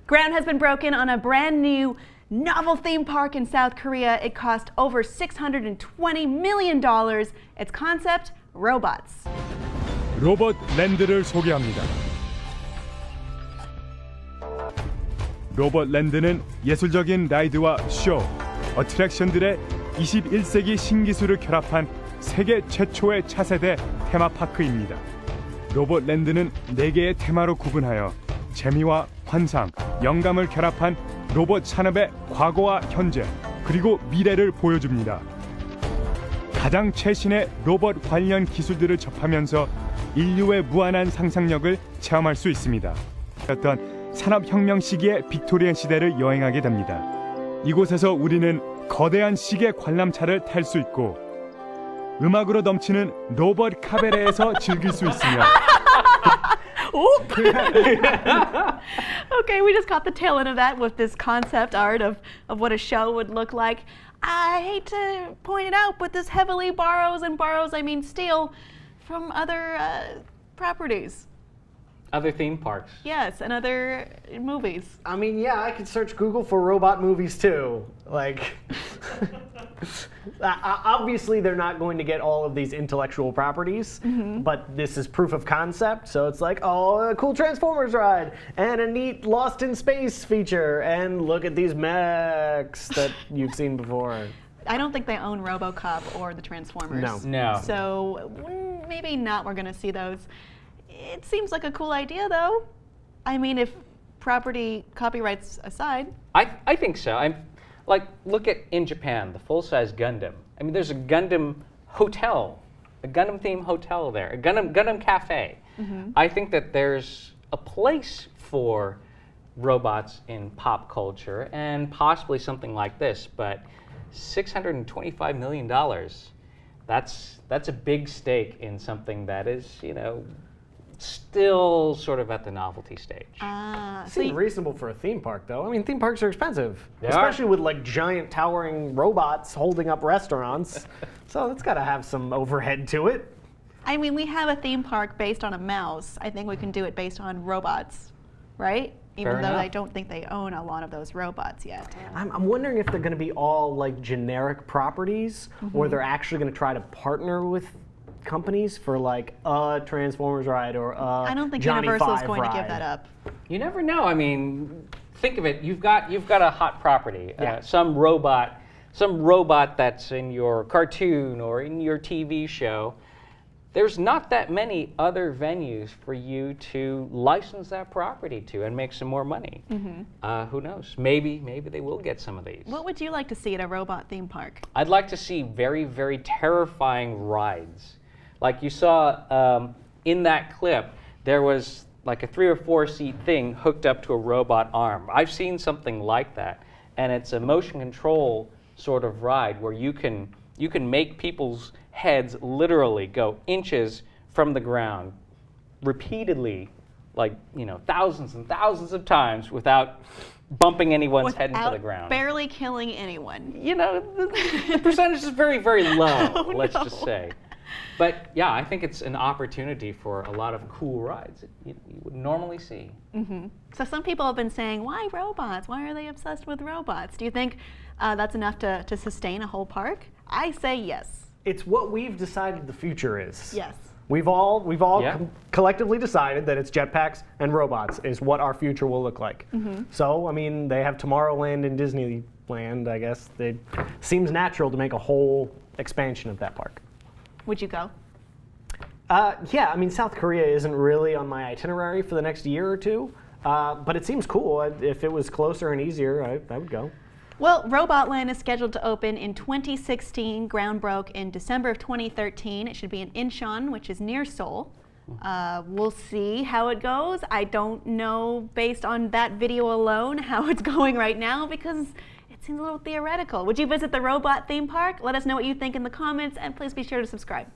Ground has been broken on a brand new novel theme park in South Korea. It cost over $620 million. Its concept, robots. 로봇 랜드를 소개합니다. 로봇 랜드는 예술적인 라이드와 쇼, 어트랙션들의 21세기 신기술을 결합한 세계 최초의 차세대 테마파크입니다. 로봇 랜드는 4개의 테마로 구분하여 재미와 환상, 영감을 결합한 로봇 산업의 과거와 현재, 그리고 미래를 보여줍니다. 가장 최신의 로봇 관련 기술들을 접하면서 인류의 무한한 상상력을 체험할 수 있습니다. 어떤 산업혁명 시기의 빅토리안 시대를 여행하게 됩니다. 이곳에서 우리는 거대한 시계 관람차를 탈 수 있고 음악으로 넘치는 로봇 카베레에서 즐길 수 있으며 Okay, we just caught the tail end of that with this concept art of what a show would look like. I hate to point it out, but this heavily borrows, I mean steal, from other properties. Other theme parks. Yes, and other movies. I mean, yeah, I could search Google for robot movies too. Like, obviously they're not going to get all of these intellectual properties, but this is proof of concept. So it's like, oh, a cool Transformers ride and a neat Lost in Space feature, and look at these mechs that you've seen before. I don't think they own RoboCop or the Transformers. No. So maybe not. We're going to see those. It seems like a cool idea, though. I mean, if property copyrights aside. I think so. I'm like, look at in Japan, the full-size Gundam. I mean, there's a Gundam hotel, a Gundam-themed hotel there, a Gundam cafe. I think that there's a place for robots in pop culture and possibly something like this, but $625 million, that's a big stake in something that is, you know, still sort of at the novelty stage. Seems reasonable for a theme park, though. I mean, theme parks are expensive, They especially are. with like giant towering robots holding up restaurants. So it's got to have some overhead to it. I mean, we have a theme park based on a mouse. I think we can do it based on robots, right? Even Fair though enough. I don't think they own a lot of those robots yet. I'm wondering if they're going to be all like generic properties, or they're actually going to try to partner with companies for like a Transformers ride or a I don't think Johnny Universal is 5 going to give ride. that up. You never know. I mean, think of it. You've got a hot property. Yeah. Some robot that's in your cartoon or in your TV show. There's not that many other venues for you to license that property to and make some more money. Who knows? Maybe they will get some of these. What would you like to see at a robot theme park? I'd like to see very, very terrifying rides. Like you saw in that clip, there was like a 3 or 4 seat thing hooked up to a robot arm. I've seen something like that, and it's a motion control sort of ride where you can make people's heads literally go inches from the ground repeatedly, like, you know, thousands and thousands of times without bumping anyone's head into the ground. Barely killing anyone. You know, the percentage is very, very low, let's just say. But yeah, I think it's an opportunity for a lot of cool rides that you would normally see. So some people have been saying, why robots? Why are they obsessed with robots? Do you think that's enough to sustain a whole park? I say yes. It's what we've decided the future is. Yes. We've all Yeah. collectively decided that it's jetpacks and robots is what our future will look like. So, I mean, they have Tomorrowland and Disneyland, I guess. It seems natural to make a whole expansion of that park. Would you go? Yeah, I mean, South Korea isn't really on my itinerary for the next year or two, but it seems cool. If it was closer and easier, I would go. Well, Robot Land is scheduled to open in 2016. Ground broke in December of 2013. It should be in Incheon, which is near Seoul. We'll see how it goes. I don't know, based on that video alone, how it's going right now, because it seems a little theoretical. Would you visit the robot theme park? Let us know what you think in the comments, and please be sure to subscribe.